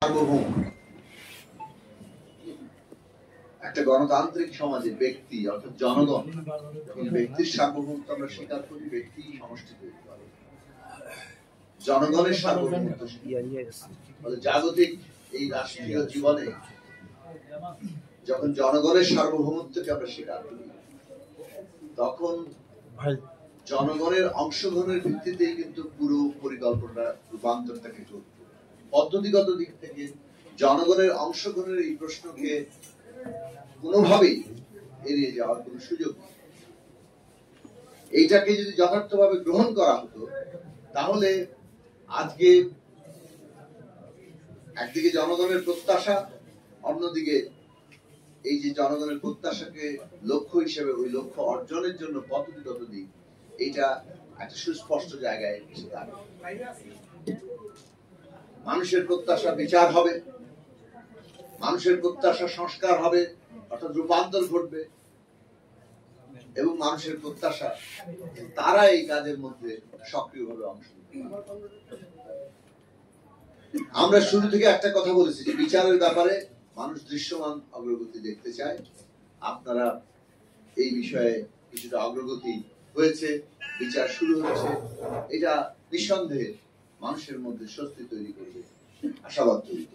সার্বভৌম একটা গণতান্ত্রিক সমাজে ব্যক্তি অর্থাৎ জনগণ যখন ব্যক্তির সার্বভৌমত্ব আমরা স্বীকার করি, ব্যক্তি সমষ্টি তৈরি করে। জনগণের সার্বভৌমত্ব জাগতিক এই রাষ্ট্রীয় জীবনে যখন জনগণের সার্বভৌমত্বকে আমরা স্বীকার করি, তখন জনগণের অংশগ্রহণের ভিত্তিতেই কিন্তু পুরো পরিকল্পনা রূপান্তরটাকে করবে। পদ্ধতিগত দিক থেকে জনগণের অংশগ্রহণের এই প্রশ্নকে কোনোভাবেই এড়িয়ে যাওয়ার কোন সুযোগ নেই। এইটাকে যদি যথার্থভাবে গ্রহণ করা হতো, তাহলে আজকে একদিকে জনগণের প্রত্যাশা, অন্যদিকে এই যে জনগণের প্রত্যাশাকে লক্ষ্য হিসেবে ওই লক্ষ্য অর্জনের জন্য পদ্ধতিগত দিক, এইটা একটা সুস্পষ্ট জায়গায় এসে দাঁড়ায়। মানুষের প্রত্যাশা বিচার হবে, মানুষের প্রত্যাশা সংস্কার হবে, অর্থাৎ রূপান্তর ঘটবে, এবং মানুষের প্রত্যাশা তারা এই কাজের মধ্যে সক্রিয়ভাবে অংশ নিতে। আমরা শুরু থেকে একটা কথা বলেছি যে বিচারের ব্যাপারে মানুষ দৃশ্যমান অগ্রগতি দেখতে চায়। আপনারা এই বিষয়ে কিছুটা অগ্রগতি হয়েছে, বিচার শুরু হচ্ছে, এটা নিঃসন্দেহে মানুষের মধ্যে স্বস্তি তৈরি করবে, আশাবাদ তৈরি করবে।